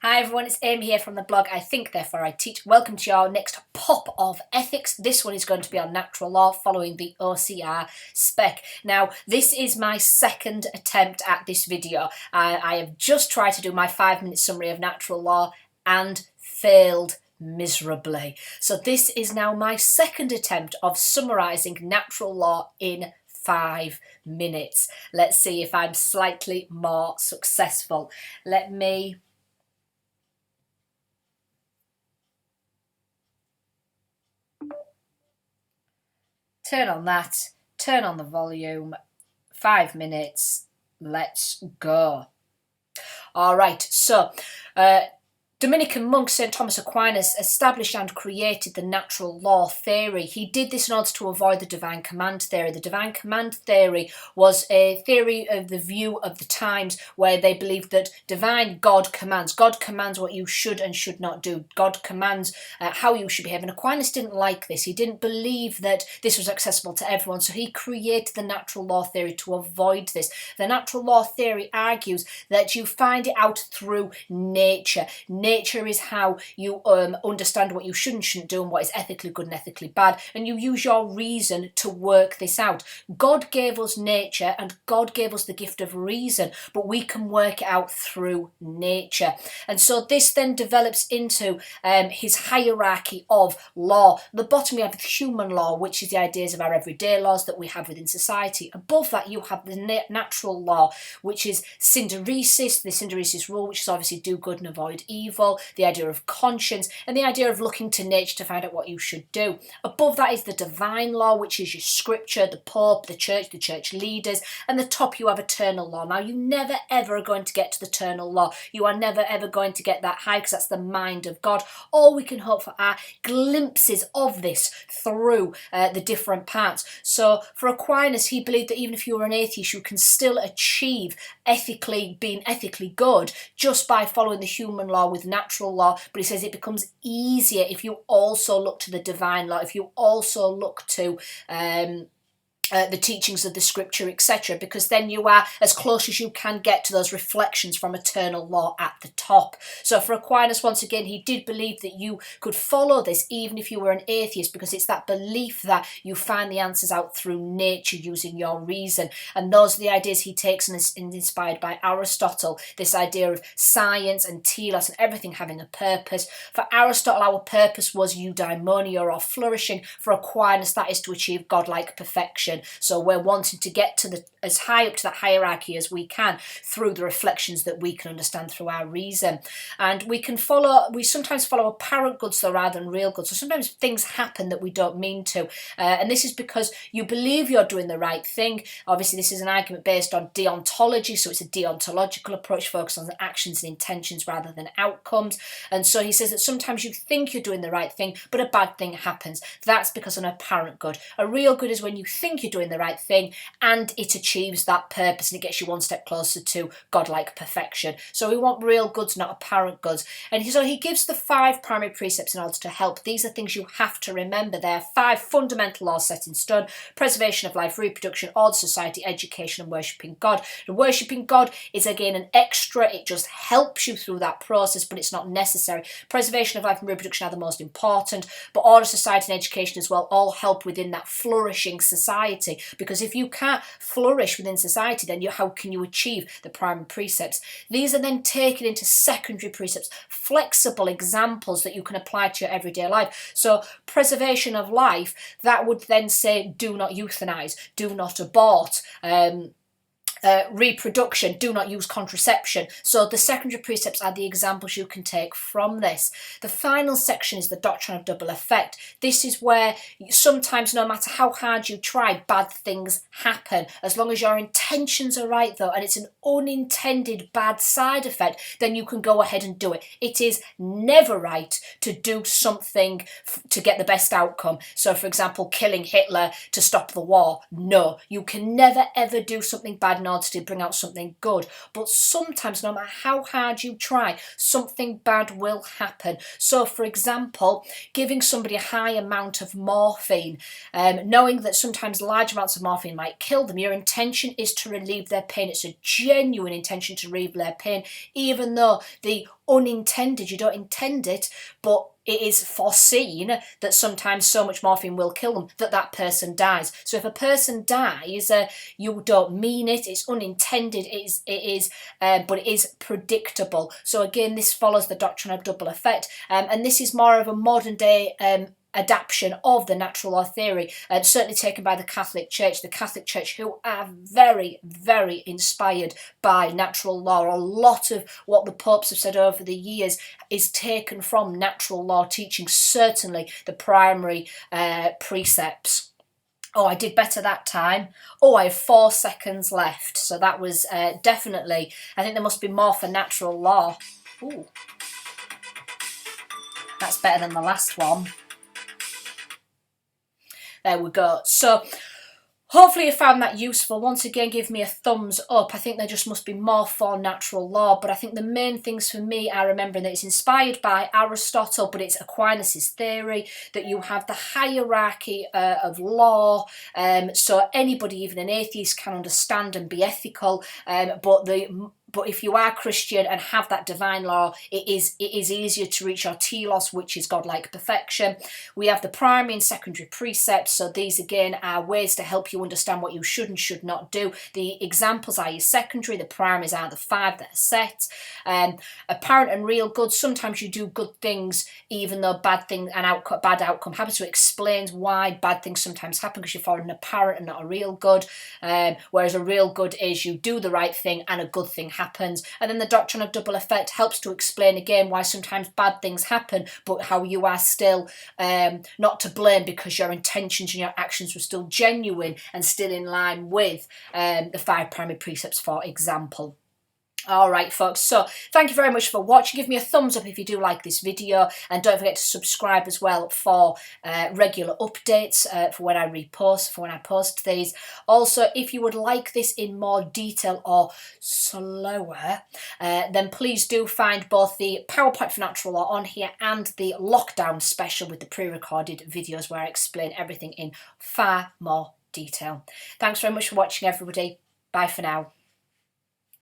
Hi everyone, it's Amy here from the blog I Think Therefore I Teach. Welcome to your next pop of ethics. This one is going to be on natural law following the OCR spec. Now this is my second attempt at this video. I have just tried to do my 5-minute summary of natural law and failed miserably. So this is now my second attempt of summarising natural law in 5 minutes. Let's see if I'm slightly more successful. Let me turn on that, turn on the volume, 5 minutes, let's go. All right, so Dominican monk St. Thomas Aquinas established and created the natural law theory. He did this in order to avoid the divine command theory. The divine command theory was a theory of the view of the times where they believed that divine God commands what you should and should not do. God commands how you should behave. And Aquinas didn't like this. He didn't believe that this was accessible to everyone. So he created the natural law theory to avoid this. The natural law theory argues that you find it out through nature. Nature is how you understand what you should and shouldn't do and what is ethically good and ethically bad, and you use your reason to work this out. God gave us nature and God gave us the gift of reason, but we can work it out through nature. And so this then develops into his hierarchy of law. At the bottom we have human law, which is the ideas of our everyday laws that we have within society. Above that you have the natural law, which is synderesis, the synderesis rule, which is obviously do good and avoid evil, the idea of conscience, and the idea of looking to nature to find out what you should do. Above that is the divine law, which is your scripture, the Pope, the church leaders, and the top you have eternal law. Now you never ever are going to get to the eternal law. You are never ever going to get that high because that's the mind of God. All we can hope for are glimpses of this through the different parts. So for Aquinas, he believed that even if you were an atheist, you can still achieve being ethically good just by following the human law with natural law. But he says it becomes easier if you also look to the divine law, if you also look to the teachings of the scripture, etc., because then you are as close as you can get to those reflections from eternal law at the top. So for Aquinas, once again, he did believe that you could follow this even if you were an atheist, because it's that belief that you find the answers out through nature using your reason. And those are the ideas he takes and is inspired by Aristotle, this idea of science and telos and everything having a purpose. For Aristotle, our purpose was eudaimonia, or flourishing. For Aquinas, that is to achieve godlike perfection. So we're wanting to get to as high up to that hierarchy as we can through the reflections that we can understand through our reason. And we sometimes follow apparent goods though rather than real goods. So sometimes things happen that we don't mean to. And this is because you believe you're doing the right thing. Obviously this is an argument based on deontology, so it's a deontological approach focused on the actions and intentions rather than outcomes. And so he says that sometimes you think you're doing the right thing, but a bad thing happens. That's because of an apparent good. A real good is when you think you're doing the right thing and it achieves that purpose and it gets you one step closer to godlike perfection. So we want real goods, not apparent goods. And so he gives the 5 primary precepts in order to help. These are things you have to remember. There are 5 fundamental laws set in stone: preservation of life, reproduction, order, society, education, and worshipping God. And worshipping God is again an extra. It just helps you through that process, but it's not necessary. Preservation of life and reproduction are the most important, but order, society, and education as well all help within that flourishing society. Because if you can't flourish within society, then how can you achieve the primary precepts? These are then taken into secondary precepts, flexible examples that you can apply to your everyday life. So preservation of life, that would then say do not euthanize, do not abort. Reproduction, do not use contraception. So the secondary precepts are the examples you can take from this. The final section is the doctrine of double effect. This is where sometimes, no matter how hard you try, bad things happen. As long as your intentions are right though, and it's an unintended bad side effect, then you can go ahead and do it. It is never right to do something to get the best outcome. So for example, killing Hitler to stop the war. No, you can never ever do something bad in order to bring out something good. But sometimes, no matter how hard you try, something bad will happen. So, for example, giving somebody a high amount of morphine, knowing that sometimes large amounts of morphine might kill them, your intention is to relieve their pain. It's a genuine intention to relieve their pain, even though the unintended, you don't intend it, but it is foreseen that sometimes so much morphine will kill them that that person dies. So if a person dies, you don't mean it, it's unintended, but it is predictable. So again, this follows the doctrine of double effect, and this is more of a modern day adaptation of the natural law theory, certainly taken by the Catholic Church. The Catholic Church, who are very, very inspired by natural law. A lot of what the popes have said over the years is taken from natural law teaching, certainly the primary precepts. Oh, I did better that time. Oh, I have 4 seconds left. So that was definitely, I think there must be more for natural law. Ooh. That's better than the last one. There we go. So hopefully you found that useful. Once again, give me a thumbs up. I think there just must be more for natural law, but I think the main things for me are remembering that it's inspired by Aristotle, but it's Aquinas' theory that you have the hierarchy of law, so anybody, even an atheist, can understand and be ethical, but if you are Christian and have that divine law, it is easier to reach our telos, which is godlike perfection. We have the primary and secondary precepts. So these again are ways to help you understand what you should and should not do. The examples are your secondary. The primaries are the 5 that are set. Apparent and real good. Sometimes you do good things even though bad outcome happens. So it explains why bad things sometimes happen, because you're for an apparent and not a real good. Whereas a real good is you do the right thing and a good thing happens. And then the doctrine of double effect helps to explain again why sometimes bad things happen, but how you are still not to blame, because your intentions and your actions were still genuine and still in line with the 5 primary precepts, for example. All right, folks, so thank you very much for watching. Give me a thumbs up if you do like this video, and don't forget to subscribe as well for regular updates for when I post these. Also, if you would like this in more detail or slower, then please do find both the PowerPoint for natural law on here and the lockdown special with the pre-recorded videos where I explain everything in far more detail. Thanks very much for watching, everybody. Bye for now.